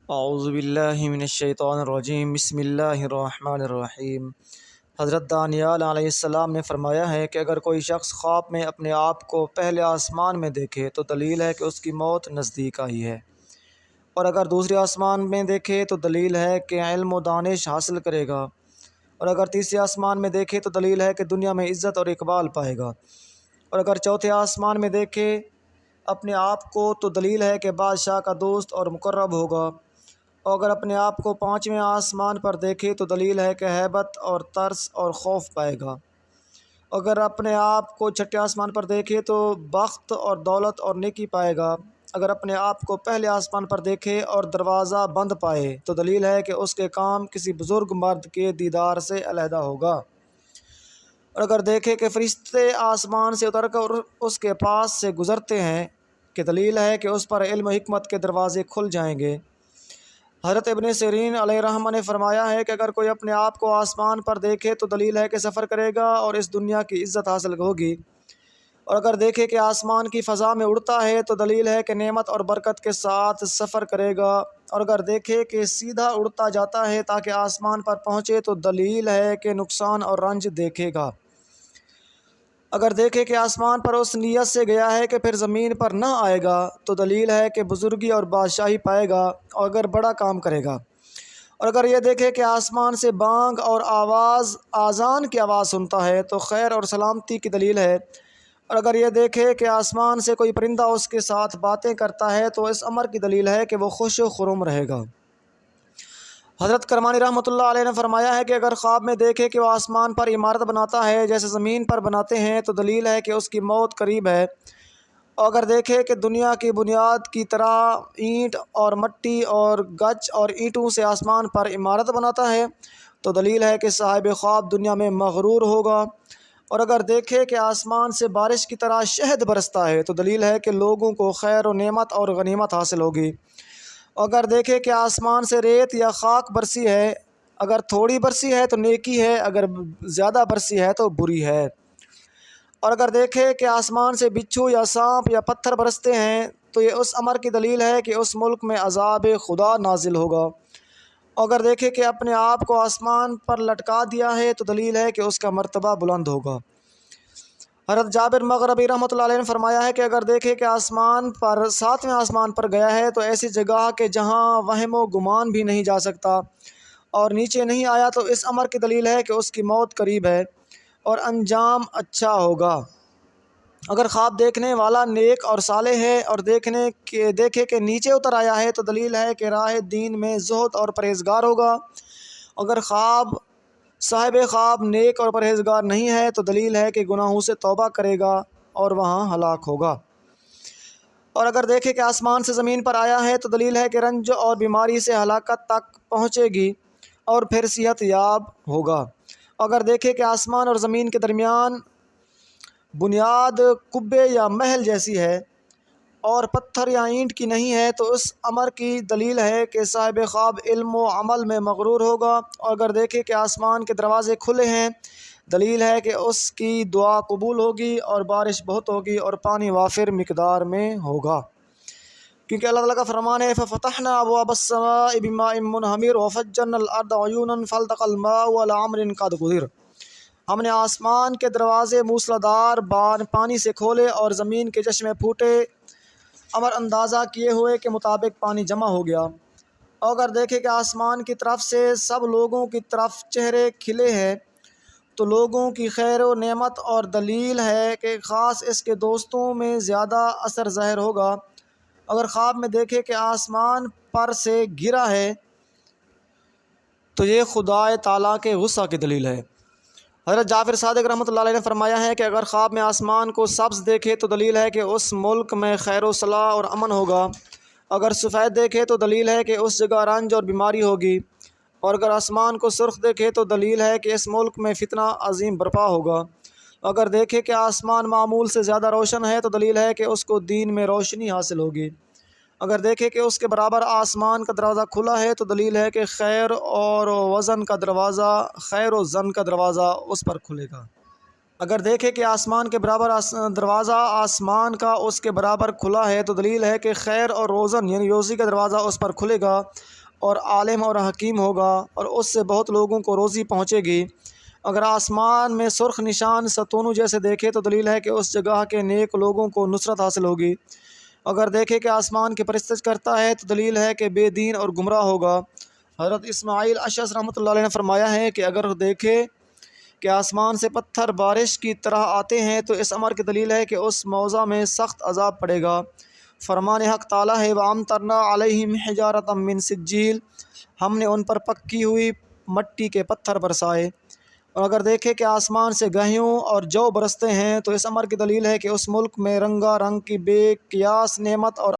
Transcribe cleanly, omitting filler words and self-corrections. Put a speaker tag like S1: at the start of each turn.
S1: اعوذ باللہ من الشیطان الرجیم، بسم اللہ الرحمن الرحیم۔ حضرت دانیال علیہ السلام نے فرمایا ہے کہ اگر کوئی شخص خواب میں اپنے آپ کو پہلے آسمان میں دیکھے تو دلیل ہے کہ اس کی موت نزدیک آئی ہے، اور اگر دوسرے آسمان میں دیکھے تو دلیل ہے کہ علم و دانش حاصل کرے گا، اور اگر تیسرے آسمان میں دیکھے تو دلیل ہے کہ دنیا میں عزت اور اقبال پائے گا، اور اگر چوتھے آسمان میں دیکھے اپنے آپ کو تو دلیل ہے کہ بادشاہ کا دوست اور مقرب ہوگا، اور اگر اپنے آپ کو پانچویں آسمان پر دیکھے تو دلیل ہے کہ ہیبت اور ترس اور خوف پائے گا، اگر اپنے آپ کو چھٹے آسمان پر دیکھے تو بخت اور دولت اور نیکی پائے گا، اگر اپنے آپ کو پہلے آسمان پر دیکھے اور دروازہ بند پائے تو دلیل ہے کہ اس کے کام کسی بزرگ مرد کے دیدار سے علیحدہ ہوگا، اور اگر دیکھے کہ فرشتے آسمان سے اتر کر اس کے پاس سے گزرتے ہیں کہ دلیل ہے کہ اس پر علم و حکمت کے دروازے کھل جائیں گے۔ حضرت ابن سیرین علیہ الرحمہ نے فرمایا ہے کہ اگر کوئی اپنے آپ کو آسمان پر دیکھے تو دلیل ہے کہ سفر کرے گا اور اس دنیا کی عزت حاصل ہوگی، اور اگر دیکھے کہ آسمان کی فضا میں اڑتا ہے تو دلیل ہے کہ نعمت اور برکت کے ساتھ سفر کرے گا، اور اگر دیکھے کہ سیدھا اڑتا جاتا ہے تاکہ آسمان پر پہنچے تو دلیل ہے کہ نقصان اور رنج دیکھے گا، اگر دیکھے کہ آسمان پر اس نیت سے گیا ہے کہ پھر زمین پر نہ آئے گا تو دلیل ہے کہ بزرگی اور بادشاہی پائے گا، اور اگر بڑا کام کرے گا، اور اگر یہ دیکھے کہ آسمان سے بانگ اور آذان کی آواز سنتا ہے تو خیر اور سلامتی کی دلیل ہے، اور اگر یہ دیکھے کہ آسمان سے کوئی پرندہ اس کے ساتھ باتیں کرتا ہے تو اس امر کی دلیل ہے کہ وہ خوش و خرم رہے گا۔ حضرت کرمانی رحمۃ اللہ علیہ نے فرمایا ہے کہ اگر خواب میں دیکھے کہ وہ آسمان پر عمارت بناتا ہے جیسے زمین پر بناتے ہیں تو دلیل ہے کہ اس کی موت قریب ہے، اور اگر دیکھے کہ دنیا کی بنیاد کی طرح اینٹ اور مٹی اور گچ اور اینٹوں سے آسمان پر عمارت بناتا ہے تو دلیل ہے کہ صاحب خواب دنیا میں مغرور ہوگا، اور اگر دیکھے کہ آسمان سے بارش کی طرح شہد برستا ہے تو دلیل ہے کہ لوگوں کو خیر و نعمت اور غنیمت حاصل ہوگی، اگر دیکھے کہ آسمان سے ریت یا خاک برسی ہے، اگر تھوڑی برسی ہے تو نیکی ہے، اگر زیادہ برسی ہے تو بری ہے، اور اگر دیکھے کہ آسمان سے بچھو یا سانپ یا پتھر برستے ہیں تو یہ اس امر کی دلیل ہے کہ اس ملک میں عذاب خدا نازل ہوگا، اور اگر دیکھے کہ اپنے آپ کو آسمان پر لٹکا دیا ہے تو دلیل ہے کہ اس کا مرتبہ بلند ہوگا۔ حضرت جابر مغربی رحمۃ اللہ علیہ نے فرمایا ہے کہ اگر دیکھے کہ آسمان پر ساتویں آسمان پر گیا ہے تو ایسی جگہ کہ جہاں وہم و گمان بھی نہیں جا سکتا اور نیچے نہیں آیا تو اس امر کی دلیل ہے کہ اس کی موت قریب ہے اور انجام اچھا ہوگا، اگر خواب دیکھنے والا نیک اور صالح ہے اور دیکھے کہ نیچے اتر آیا ہے تو دلیل ہے کہ راہ دین میں زہد اور پرہیزگار ہوگا، اگر صاحب خواب نیک اور پرہیزگار نہیں ہے تو دلیل ہے کہ گناہوں سے توبہ کرے گا اور وہاں ہلاک ہوگا، اور اگر دیکھے کہ آسمان سے زمین پر آیا ہے تو دلیل ہے کہ رنج اور بیماری سے ہلاکت تک پہنچے گی اور پھر صحت یاب ہوگا، اگر دیکھے کہ آسمان اور زمین کے درمیان بنیاد کبے یا محل جیسی ہے اور پتھر یا اینٹ کی نہیں ہے تو اس امر کی دلیل ہے کہ صاحب خواب علم و عمل میں مغرور ہوگا، اور اگر دیکھے کہ آسمان کے دروازے کھلے ہیں دلیل ہے کہ اس کی دعا قبول ہوگی اور بارش بہت ہوگی اور پانی وافر مقدار میں ہوگا، کیونکہ اللہ تعالیٰ کا فرمان ہے فَفَتَحْنَا أَبْوَابَ السَّمَاءِ بِمَاءٍ مُنْهَمِرٍ وَفَجَّرْنَا الْأَرْضَ عُيُونًا فَالْتَقَى الْمَاءُ عَلَىٰ أَمْرٍ قَدْ قُدِرَ، ہم نے آسمان کے دروازے موسلادھار پانی سے کھولے اور زمین کے چشمے پھوٹے امر اندازہ کیے ہوئے کے مطابق پانی جمع ہو گیا، اور اگر دیکھے کہ آسمان کی طرف سے سب لوگوں کی طرف چہرے کھلے ہیں تو لوگوں کی خیر و نعمت اور دلیل ہے کہ خاص اس کے دوستوں میں زیادہ اثر ظاہر ہوگا، اگر خواب میں دیکھے کہ آسمان پر سے گرا ہے تو یہ خدا تعالیٰ کے غصہ کی دلیل ہے۔ حضرت جعفر صادق رحمۃ اللہ علیہ نے فرمایا ہے کہ اگر خواب میں آسمان کو سبز دیکھے تو دلیل ہے کہ اس ملک میں خیر و صلاح اور امن ہوگا، اگر سفید دیکھے تو دلیل ہے کہ اس جگہ رنج اور بیماری ہوگی، اور اگر آسمان کو سرخ دیکھے تو دلیل ہے کہ اس ملک میں فتنہ عظیم برپا ہوگا، اگر دیکھے کہ آسمان معمول سے زیادہ روشن ہے تو دلیل ہے کہ اس کو دین میں روشنی حاصل ہوگی، اگر دیکھے کہ اس کے برابر آسمان کا دروازہ کھلا ہے تو دلیل ہے کہ خیر و زن کا دروازہ اس پر کھلے گا، اگر دیکھے کہ آسمان کے برابر دروازہ آسمان کا اس کے برابر کھلا ہے تو دلیل ہے کہ خیر اور روزن یعنی روزی کا دروازہ اس پر کھلے گا، اور عالم اور حکیم ہوگا اور اس سے بہت لوگوں کو روزی پہنچے گی۔ اگر آسمان میں سرخ نشان ستونوں جیسے دیکھے تو دلیل ہے کہ اس جگہ کے نیک لوگوں کو نصرت حاصل ہوگی۔ اگر دیکھے کہ آسمان کی پرستش کرتا ہے تو دلیل ہے کہ بے دین اور گمراہ ہوگا۔ حضرت اسماعیل اشعث رحمۃ اللہ علیہ نے فرمایا ہے کہ اگر دیکھے کہ آسمان سے پتھر بارش کی طرح آتے ہیں تو اس امر کی دلیل ہے کہ اس موضع میں سخت عذاب پڑے گا۔ فرمان حق تعالیٰ ہے وَأَمْطَرْنَا عَلَيْهِمْ حِجَارَةً مِّن سِجِّيلٍ، ہم نے ان پر پکی ہوئی مٹی کے پتھر برسائے۔ اور اگر دیکھے کہ آسمان سے گہیوں اور جو برستے ہیں تو اس امر کی دلیل ہے کہ اس ملک میں رنگا رنگ کی بے قیاس نعمت اور